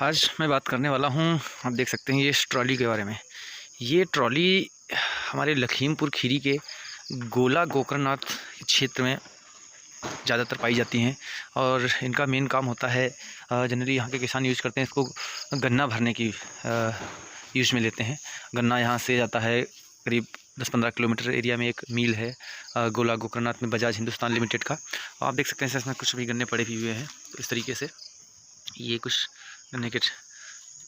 आज मैं बात करने वाला हूँ, आप देख सकते हैं ये इस ट्रॉली के बारे में। ये ट्रॉली हमारे लखीमपुर खीरी के गोला गोकर्णनाथ क्षेत्र में ज़्यादातर पाई जाती हैं और इनका मेन काम होता है, जनरली यहाँ के किसान यूज़ करते हैं इसको गन्ना भरने की यूज़ में लेते हैं। गन्ना यहाँ से जाता है करीब 10-15 किलोमीटर एरिया में एक मिल है गोला गोकर्णनाथ में, बजाज हिंदुस्तान लिमिटेड का। आप देख सकते हैं इसमें कुछ भी गन्ने पड़े भी हुए हैं इस तरीके से। ये कुछ गन्ने के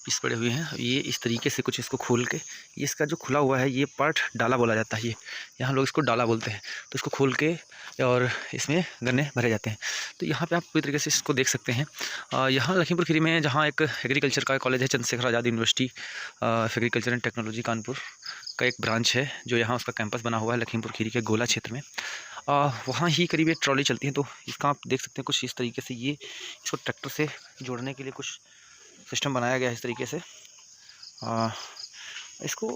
पीस पड़े हुए हैं। ये इस तरीके से कुछ इसको खोल के, ये इसका जो खुला हुआ है ये पार्ट डाला बोला जाता है। ये यहाँ लोग इसको डाला बोलते हैं। तो इसको खोल के और इसमें गन्ने भरे जाते हैं। तो यहाँ पे आप पूरी तरीके से इसको देख सकते हैं। यहाँ लखीमपुर खीरी में जहाँ एक एग्रीकल्चर का कॉलेज है, Chandrashekhar Azad university of agriculture and technology Kanpur का एक ब्रांच है, जो यहाँ उसका कैंपस बना हुआ है लखीमपुर खीरी के गोला क्षेत्र में। वहाँ ही करीब एक ट्रॉली चलती है। तो इसका आप देख सकते हैं कुछ इस तरीके से, ये इसको ट्रैक्टर से जोड़ने के लिए कुछ सिस्टम बनाया गया है इस तरीके से। इसको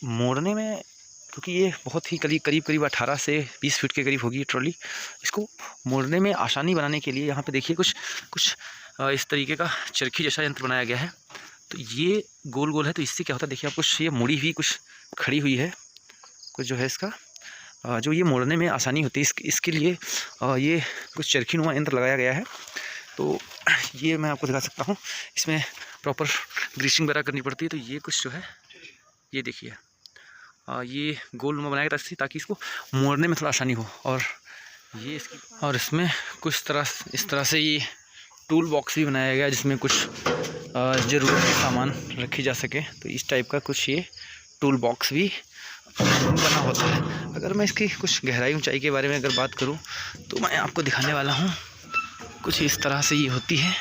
मोड़ने में, क्योंकि ये बहुत ही करीब 18 से 20 फीट के करीब होगी ये ट्रॉली, इसको मोड़ने में आसानी बनाने के लिए यहाँ पे देखिए कुछ इस तरीके का चरखी जैसा यंत्र बनाया गया है। तो ये गोल गोल है, तो इससे क्या होता है देखिए, आप कुछ ये मुड़ी हुई कुछ खड़ी हुई है कुछ जो है इसका, जो ये मोड़ने में आसानी होती है इसके लिए ये कुछ चरखी नुमा यंत्र लगाया गया है। तो ये मैं आपको दिखा सकता हूँ, इसमें प्रॉपर ग्रीसिंग वगैरह करनी पड़ती है। तो ये कुछ जो है ये देखिए, ये गोल नुमा बनाया गया ताकि इसको मोड़ने में थोड़ा आसानी हो। और ये इसकी, और इसमें कुछ इस तरह से ये टूल बॉक्स भी बनाया गया जिसमें कुछ ज़रूरत के सामान रखी जा सके। तो इस टाइप का कुछ ये टूल बॉक्स भी बना होता है। अगर मैं इसकी कुछ गहराई ऊंचाई के बारे में अगर बात करूं तो मैं आपको दिखाने वाला हूं। कुछ इस तरह से ये होती है,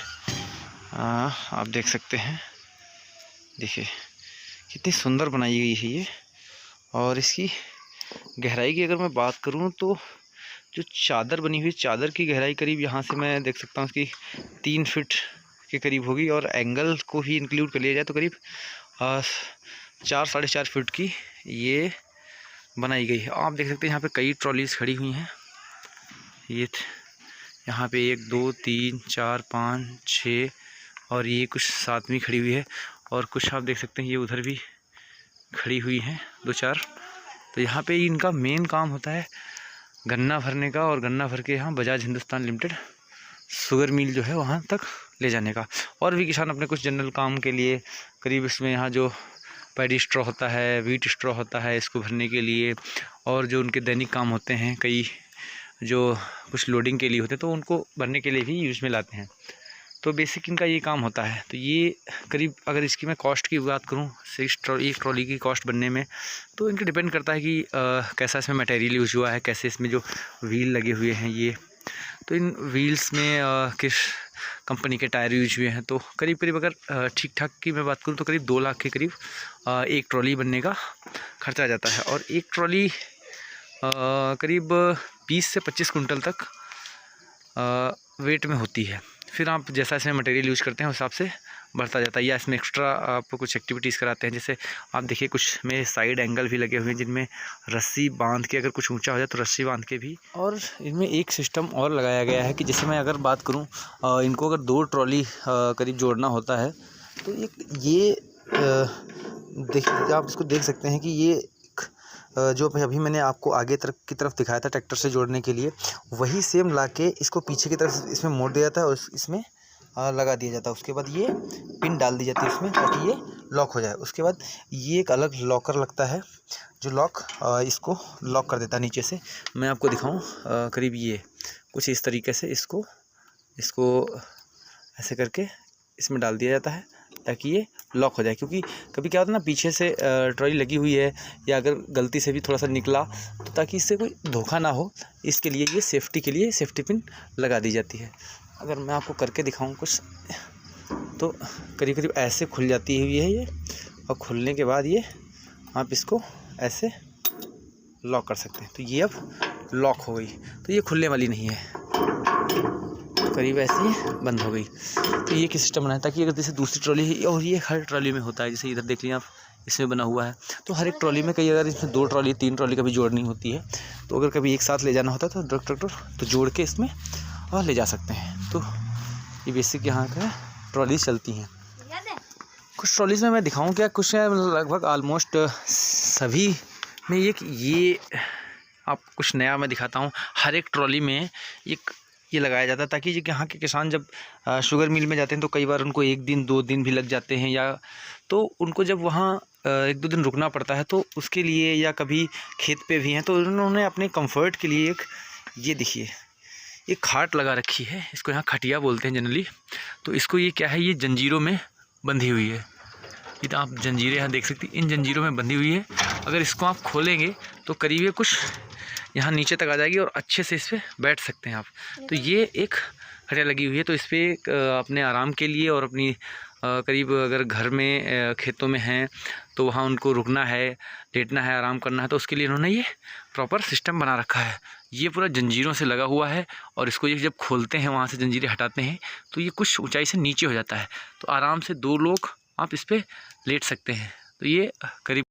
आप देख सकते हैं। देखिए कितनी सुंदर बनाई गई है ये। और इसकी गहराई की अगर मैं बात करूं तो जो चादर बनी हुई, चादर की गहराई करीब यहाँ से मैं देख सकता हूँ इसकी 3 फीट के करीब होगी। और एंगल को ही इंक्लूड कर लिया जाए तो करीब 4-4.5 फीट की ये बनाई गई है। आप देख सकते हैं यहाँ पे कई ट्रॉलीज खड़ी हुई हैं। ये यहाँ पे 1 2 3 4 5 6 और ये कुछ 7वीं खड़ी हुई है। और कुछ आप देख सकते हैं ये उधर भी खड़ी हुई हैं 2-4। तो यहाँ पे इनका मेन काम होता है गन्ना भरने का, और गन्ना भर के यहाँ Bajaj Hindustan limited sugar mill जो है वहाँ तक ले जाने का। और भी किसान अपने कुछ जनरल काम के लिए करीब इसमें यहाँ जो पैडी स्ट्रॉ होता है, व्हीट स्ट्रॉ होता है, इसको भरने के लिए, और जो उनके दैनिक काम होते हैं कई जो कुछ लोडिंग के लिए होते हैं तो उनको भरने के लिए भी यूज़ में लाते हैं। तो बेसिक इनका ये काम होता है। तो ये करीब, अगर इसकी मैं कॉस्ट की बात करूँ, एक ट्रॉली की कॉस्ट बनने में, तो इनके डिपेंड करता है कि कैसा इसमें मटेरियल यूज हुआ है, कैसे इसमें जो व्हील लगे हुए हैं ये, तो इन व्हील्स में किस कंपनी के टायर यूज हुए हैं। तो करीब अगर ठीक ठाक की मैं बात करूँ तो करीब 2 लाख के करीब एक ट्रॉली बनने का खर्चा आ जाता है। और एक ट्रॉली करीब 20 से 25 कुंटल तक वेट में होती है। फिर आप जैसा इसमें मटेरियल यूज़ करते हैं उस हिसाब से बढ़ता जाता है, या इसमें एक्स्ट्रा आप कुछ एक्टिविटीज़ कराते हैं। जैसे आप देखिए कुछ में साइड एंगल भी लगे हुए हैं जिनमें रस्सी बांध के, अगर कुछ ऊंचा हो जाए तो रस्सी बांध के भी। और इनमें एक सिस्टम और लगाया गया है कि जैसे मैं अगर बात करूं, इनको अगर 2 ट्रॉली करीब जोड़ना होता है तो ये देखिए, आप इसको देख सकते हैं कि ये जो अभी मैंने आपको आगे की तरफ दिखाया था ट्रैक्टर से जोड़ने के लिए, वही सेम लाके इसको पीछे की तरफ इसमें मोड़ दिया जाता है और इसमें लगा दिया जाता है। उसके बाद ये पिन डाल दी जाती है इसमें ताकि ये लॉक हो जाए। उसके बाद ये एक अलग लॉकर लगता है जो लॉक इसको लॉक कर देता है नीचे से। मैं आपको दिखाऊं, करीब ये कुछ इस तरीके से इसको ऐसे करके इसमें डाल दिया जाता है ताकि ये लॉक हो जाए। क्योंकि कभी क्या होता है ना, पीछे से ट्रॉली लगी हुई है या अगर गलती से भी थोड़ा सा निकला तो ताकि इससे कोई धोखा ना हो, इसके लिए ये सेफ्टी के लिए सेफ्टी पिन लगा दी जाती है। अगर मैं आपको करके दिखाऊं कुछ, तो करीब ऐसे खुल जाती है ये, और खुलने के बाद ये आप इसको ऐसे लॉक कर सकते हैं। तो ये अब लॉक हो गई, तो ये खुलने वाली नहीं है, करीब ऐसे ही बंद हो गई। तो ये क्या सिस्टम बनाया ताकि अगर जैसे दूसरी ट्रॉली है, और ये हर ट्रॉली में होता है, जैसे इधर देख लीजिए आप, इसमें बना हुआ है। तो हर एक ट्रॉली में कई, अगर इसमें 2 ट्रॉली 3 ट्रॉली कभी जोड़नी होती है, तो अगर कभी एक साथ ले जाना होता है तो ट्रैक्टर तो जोड़ के इसमें और ले जा सकते हैं। तो ये बेसिक यहाँ का ट्रॉली चलती हैं। कुछ ट्रॉलीज़ में मैं दिखाऊं क्या, कुछ लगभग ऑलमोस्ट सभी में ये आप कुछ नया मैं दिखाता हूँ। हर एक ट्रॉली में ये लगाया जाता है ताकि यहाँ के किसान जब शुगर मिल में जाते हैं तो कई बार उनको 1 दिन 2 दिन भी लग जाते हैं, या तो उनको जब वहाँ 1-2 दिन रुकना पड़ता है तो उसके लिए, या कभी खेत पे भी हैं तो उन्होंने अपने कंफर्ट के लिए ये देखिए एक खाट लगा रखी है। इसको यहाँ खटिया बोलते हैं जनरली। तो इसको ये क्या है, ये जंजीरों में बंधी हुई है। ये तो आप जंजीरें यहाँ देख सकती, इन जंजीरों में बंधी हुई है। अगर इसको आप खोलेंगे तो करीब ये कुछ यहाँ नीचे तक आ जाएगी और अच्छे से इस पर बैठ सकते हैं आप। तो ये एक खटिया लगी हुई है, तो इस पर अपने आराम के लिए और अपनी करीब अगर घर में खेतों में हैं तो वहाँ उनको रुकना है, लेटना है, आराम करना है, तो उसके लिए इन्होंने ये प्रॉपर सिस्टम बना रखा है। ये पूरा जंजीरों से लगा हुआ है और इसको ये जब खोलते हैं, वहाँ से जंजीरें हटाते हैं तो ये कुछ ऊंचाई से नीचे हो जाता है, तो आराम से 2 लोग आप इस पर लेट सकते हैं। तो ये करीब